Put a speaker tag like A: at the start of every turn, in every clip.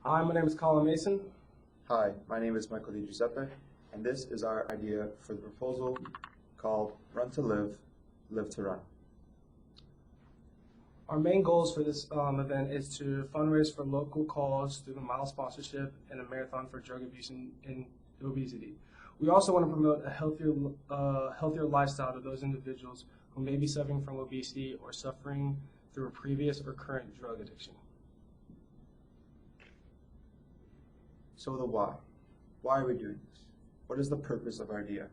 A: Hi, my name is Collin Mason.
B: Hi, my name is Michael Giuseppe, and this is our idea for the proposal called Run to Live, Live to Run.
A: Our main goals for this event is to fundraise for local cause through the mile sponsorship and a marathon for drug abuse and obesity. We also want to promote a healthier lifestyle to those individuals who may be suffering from obesity or suffering through a previous or current drug addiction.
B: So the why. Why are we doing this? What is the purpose of our idea?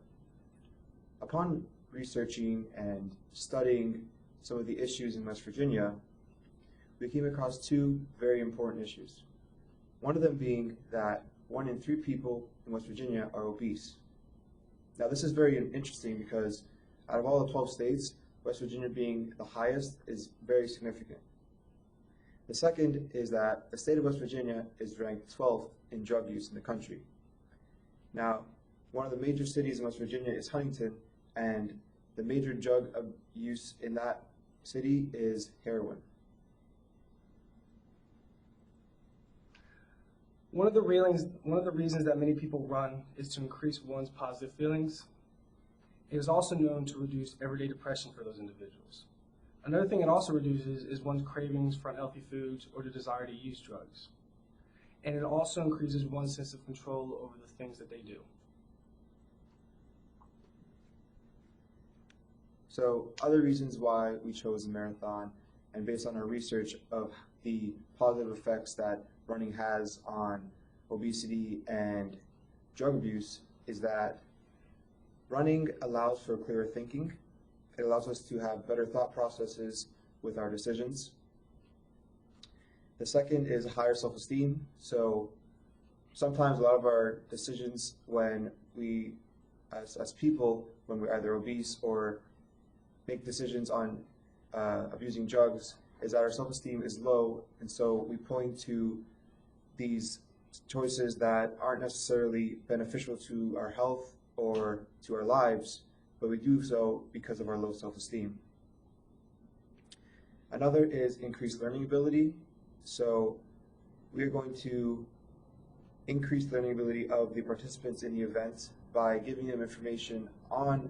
B: Upon researching and studying some of the issues in West Virginia, we came across two very important issues. One of them being that 1 in 3 people in West Virginia are obese. Now this is very interesting because out of all the 12 states, West Virginia being the highest is very significant. The second is that the state of West Virginia is ranked 12th in drug use in the country. Now, one of the major cities in West Virginia is Huntington, and the major drug use in that city is heroin.
A: One of the reasons that many people run is to increase one's positive feelings. It is also known to reduce everyday depression for those individuals. Another thing it also reduces is one's cravings for unhealthy foods or the desire to use drugs. And it also increases one's sense of control over the things that they do.
B: So other reasons why we chose a marathon, and based on our research of the positive effects that running has on obesity and drug abuse, is that running allows for clearer thinking. It allows us to have better thought processes with our decisions. The second is higher self-esteem. So sometimes a lot of our decisions when we, as people, when we're either obese or make decisions on abusing drugs, is that our self-esteem is low, and so we point to these choices that aren't necessarily beneficial to our health or to our lives, but we do so because of our low self-esteem. Another is increased learning ability. So we are going to increase the learning ability of the participants in the event by giving them information on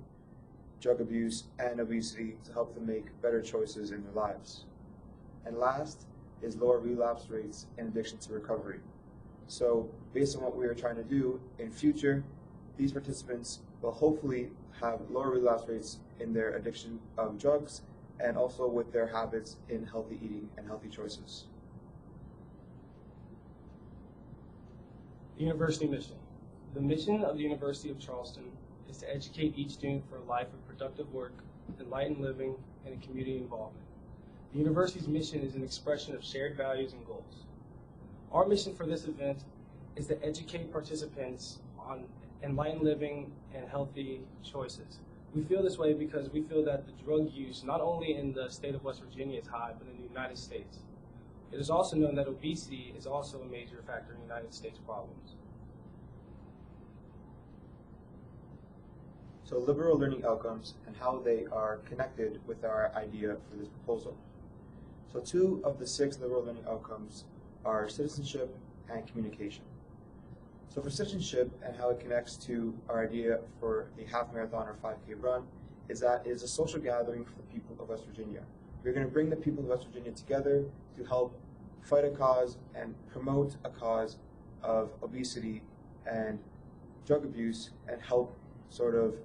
B: drug abuse and obesity to help them make better choices in their lives. And last is lower relapse rates in addiction to recovery. So based on what we are trying to do in future, these participants will hopefully have lower relapse rates in their addiction of drugs and also with their habits in healthy eating and healthy choices.
A: University mission. The mission of the University of Charleston is to educate each student for a life of productive work, enlightened living, and community involvement. The university's mission is an expression of shared values and goals. Our mission for this event is to educate participants on enlightened living and healthy choices. We feel this way because we feel that the drug use, not only in the state of West Virginia, is high, but in the United States. It is also known that obesity is also a major factor in United States problems.
B: So liberal learning outcomes and how they are connected with our idea for this proposal. So 2 of the 6 liberal learning outcomes are citizenship and communication. So for citizenship and how it connects to our idea for the half marathon or 5K run is that it is a social gathering for the people of West Virginia. We're going to bring the people of West Virginia together to help fight a cause and promote a cause of obesity and drug abuse and help sort of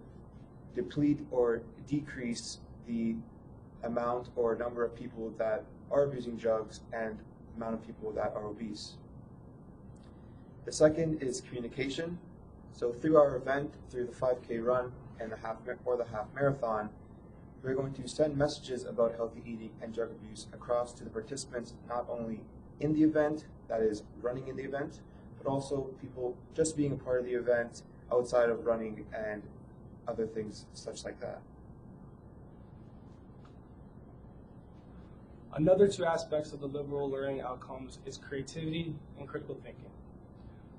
B: deplete or decrease the amount or number of people that are abusing drugs and amount of people that are obese. The second is communication. So through our event, through the 5K run and the half marathon, we're going to send messages about healthy eating and drug abuse across to the participants, not only in the event, that is running in the event, but also people just being a part of the event outside of running and other things such like that.
A: Another 2 aspects of the liberal learning outcomes is creativity and critical thinking.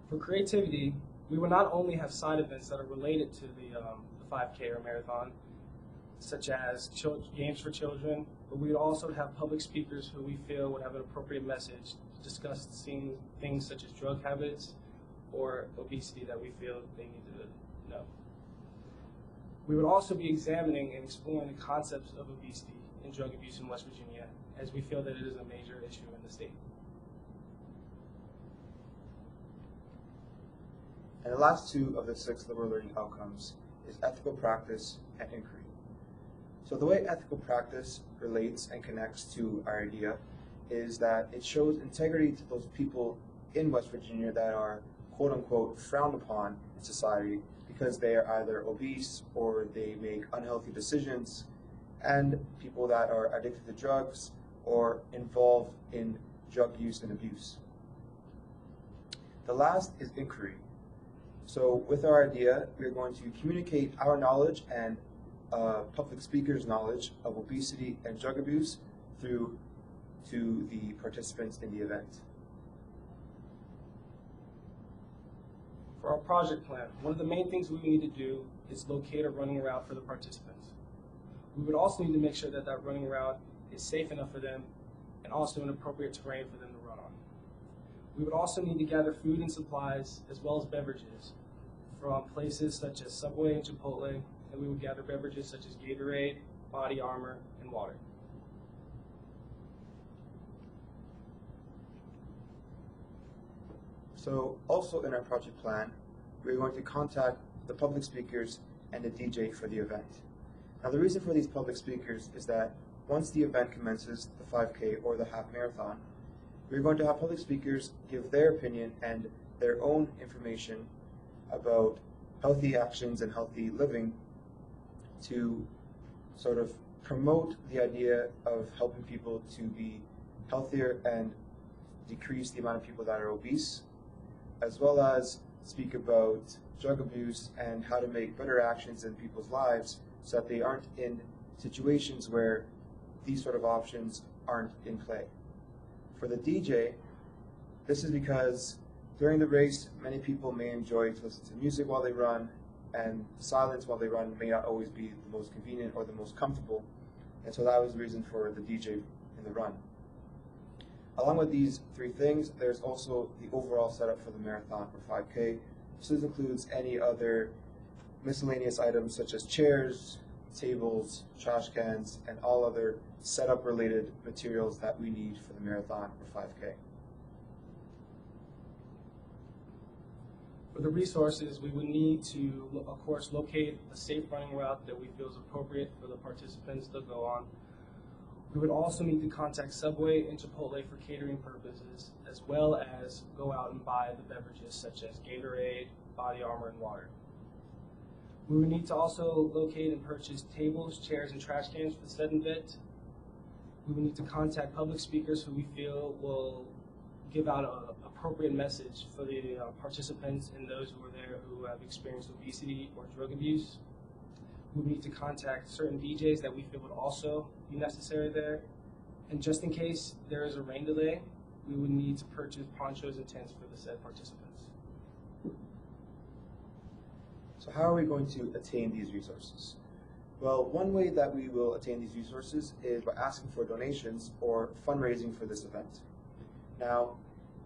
A: For creativity, we will not only have side events that are related to the 5K or marathon, such as games for children, but we would also have public speakers who we feel would have an appropriate message discuss things such as drug habits or obesity that we feel they need to know. We would also be examining and exploring the concepts of obesity and drug abuse in West Virginia, as we feel that it is a major issue in the state.
B: And the last two of the 6 liberal learning outcomes is ethical practice and inquiry. So the way ethical practice relates and connects to our idea is that it shows integrity to those people in West Virginia that are quote-unquote frowned upon in society because they are either obese or they make unhealthy decisions, and people that are addicted to drugs or involved in drug use and abuse. The last is inquiry. So with our idea, we're going to communicate our knowledge and public speakers' knowledge of obesity and drug abuse through to the participants in the event.
A: For our project plan, one of the main things we need to do is locate a running route for the participants. We would also need to make sure that that running route is safe enough for them and also an appropriate terrain for them to run on. We would also need to gather food and supplies as well as beverages from places such as Subway and Chipotle, and we would gather beverages such as Gatorade, Body Armor, and water.
B: So also in our project plan, we're going to contact the public speakers and the DJ for the event. Now the reason for these public speakers is that once the event commences, the 5K or the half marathon, we're going to have public speakers give their opinion and their own information about healthy actions and healthy living to sort of promote the idea of helping people to be healthier and decrease the amount of people that are obese, as well as speak about drug abuse and how to make better actions in people's lives so that they aren't in situations where these sort of options aren't in play. For the DJ, this is because during the race, many people may enjoy to listen to music while they run, and silence while they run may not always be the most convenient or the most comfortable, and so that was the reason for the DJ in the run. Along with these 3 things, there's also the overall setup for the marathon or 5K. So this includes any other miscellaneous items such as chairs, tables, trash cans, and all other setup related materials that we need for the marathon or 5K.
A: For the resources, we would need to, of course, locate a safe running route that we feel is appropriate for the participants to go on. We would also need to contact Subway and Chipotle for catering purposes, as well as go out and buy the beverages such as Gatorade, Body Armor, and water. We would need to also locate and purchase tables, chairs, and trash cans for the said event. We would need to contact public speakers who we feel will give out an appropriate message for the participants and those who are there who have experienced obesity or drug abuse. We would need to contact certain DJs that we feel would also be necessary there. And just in case there is a rain delay, we would need to purchase ponchos and tents for the said participants.
B: So how are we going to attain these resources? Well, one way that we will attain these resources is by asking for donations or fundraising for this event. Now,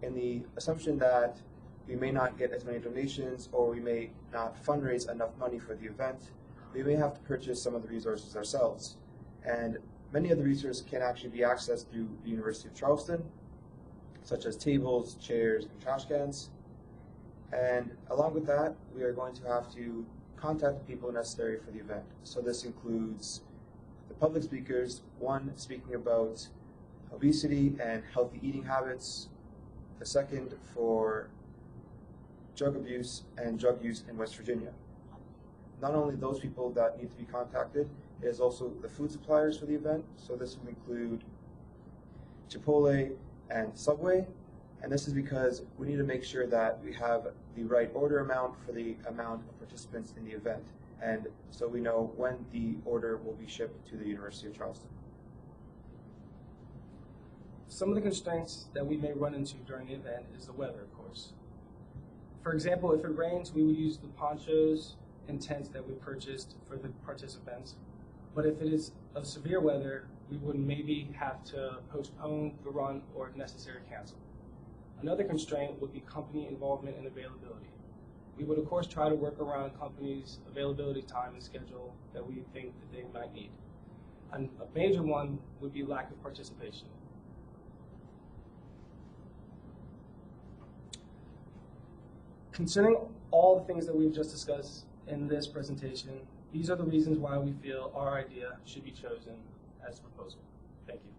B: in the assumption that we may not get as many donations or we may not fundraise enough money for the event, we may have to purchase some of the resources ourselves. And many of the resources can actually be accessed through the University of Charleston, such as tables, chairs, and trash cans. And along with that, we are going to have to contact the people necessary for the event. So this includes the public speakers, one speaking about obesity and healthy eating habits, the second for drug abuse and drug use in West Virginia. Not only those people that need to be contacted, it is also the food suppliers for the event. So this will include Chipotle and Subway. And this is because we need to make sure that we have the right order amount for the amount of participants in the event. And so we know when the order will be shipped to the University of Charleston.
A: Some of the constraints that we may run into during the event is the weather, of course. For example, if it rains, we would use the ponchos and tents that we purchased for the participants. But if it is of severe weather, we would maybe have to postpone the run or if necessary cancel. Another constraint would be company involvement and availability. We would, of course, try to work around companies' availability time and schedule that we think that they might need. And a major one would be lack of participation. Considering all the things that we've just discussed in this presentation, these are the reasons why we feel our idea should be chosen as a proposal. Thank you.